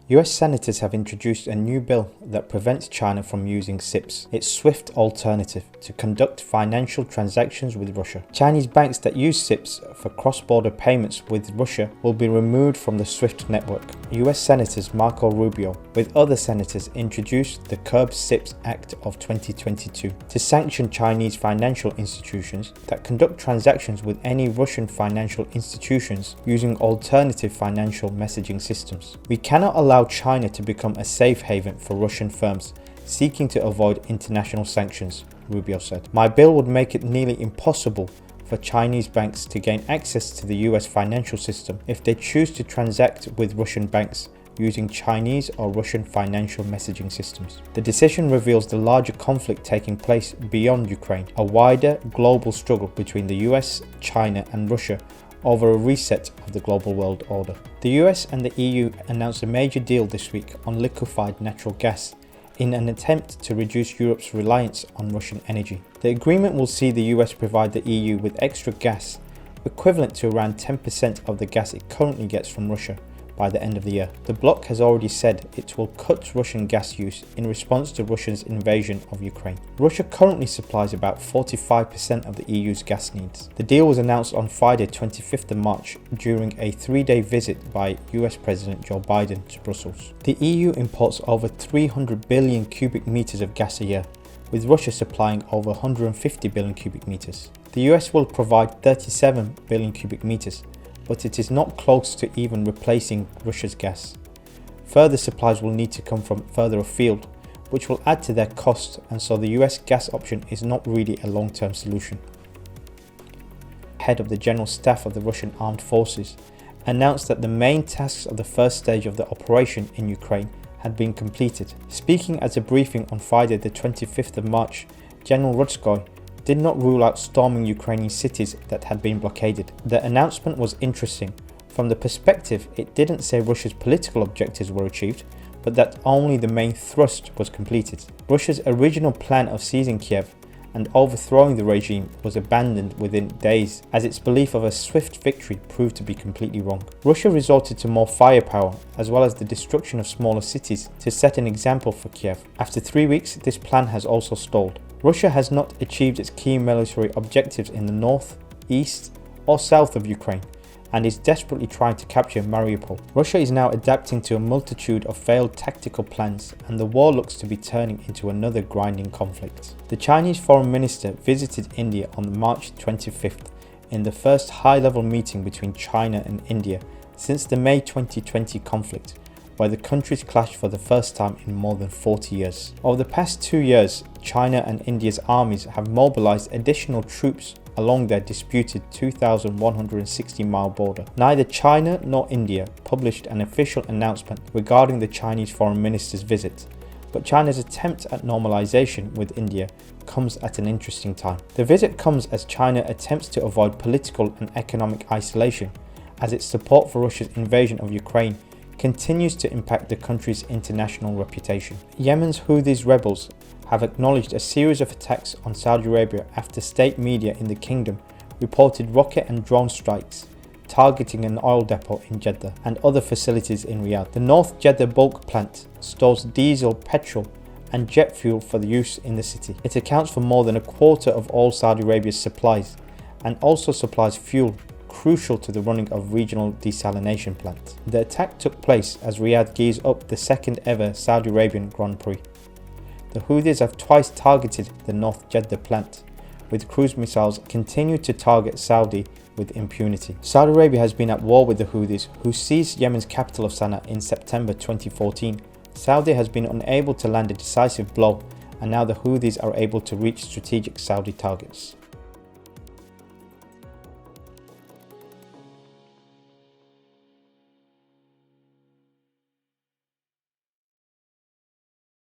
US senators have introduced a new bill that prevents China from using SIPs, its SWIFT alternative, to conduct financial transactions with Russia. Chinese banks that use SIPs for cross-border payments with Russia will be removed from the SWIFT network. US Senators Marco Rubio, with other senators, introduced the Curb SIPs Act of 2022 to sanction Chinese financial institutions that conduct transactions with any Russian financial institutions using alternative financial messaging systems. We cannot allow China to become a safe haven for Russian firms seeking to avoid international sanctions, Rubio said. My bill would make it nearly impossible for Chinese banks to gain access to the US financial system if they choose to transact with Russian banks using Chinese or Russian financial messaging systems. The decision reveals the larger conflict taking place beyond Ukraine, a wider global struggle between the US, China and Russia over a reset of the global world order. The US and the EU announced a major deal this week on liquefied natural gas in an attempt to reduce Europe's reliance on Russian energy. The agreement will see the US provide the EU with extra gas, equivalent to around 10% of the gas it currently gets from Russia, by the end of the year. The bloc has already said it will cut Russian gas use in response to Russia's invasion of Ukraine. Russia currently supplies about 45% of the EU's gas needs. The deal was announced on Friday, 25th of March, during a 3-day visit by US President Joe Biden to Brussels. The EU imports over 300 billion cubic meters of gas a year, with Russia supplying over 150 billion cubic meters. The US will provide 37 billion cubic meters, but it is not close to even replacing Russia's gas. Further supplies will need to come from further afield, which will add to their cost, and so the US gas option is not really a long-term solution. Head of the General Staff of the Russian Armed Forces announced that the main tasks of the first stage of the operation in Ukraine had been completed. Speaking at a briefing on Friday the 25th of March, General Rutskoy did not rule out storming Ukrainian cities that had been blockaded. The announcement was interesting. From the perspective, it didn't say Russia's political objectives were achieved, but that only the main thrust was completed. Russia's original plan of seizing Kiev and overthrowing the regime was abandoned within days, as its belief of a swift victory proved to be completely wrong. Russia resorted to more firepower, as well as the destruction of smaller cities, to set an example for Kiev. After 3 weeks, this plan has also stalled. Russia has not achieved its key military objectives in the north, east or south of Ukraine, and is desperately trying to capture Mariupol. Russia is now adapting to a multitude of failed tactical plans, and the war looks to be turning into another grinding conflict. The Chinese foreign minister visited India on March 25th in the first high-level meeting between China and India since the May 2020 conflict, where the countries clashed for the first time in more than 40 years. Over the past 2 years, China and India's armies have mobilized additional troops along their disputed 2,160-mile border. Neither China nor India published an official announcement regarding the Chinese foreign minister's visit, but China's attempt at normalization with India comes at an interesting time. The visit comes as China attempts to avoid political and economic isolation, as its support for Russia's invasion of Ukraine continues to impact the country's international reputation. Yemen's Houthi rebels have acknowledged a series of attacks on Saudi Arabia after state media in the kingdom reported rocket and drone strikes targeting an oil depot in Jeddah and other facilities in Riyadh. The North Jeddah bulk plant stores diesel, petrol and jet fuel for the use in the city. It accounts for more than a quarter of all Saudi Arabia's supplies and also supplies fuel crucial to the running of regional desalination plants. The attack took place as Riyadh gears up the second ever Saudi Arabian Grand Prix. The Houthis have twice targeted the North Jeddah plant, with cruise missiles continued to target Saudi with impunity. Saudi Arabia has been at war with the Houthis, who seized Yemen's capital of Sana'a in September 2014. Saudi has been unable to land a decisive blow, and now the Houthis are able to reach strategic Saudi targets.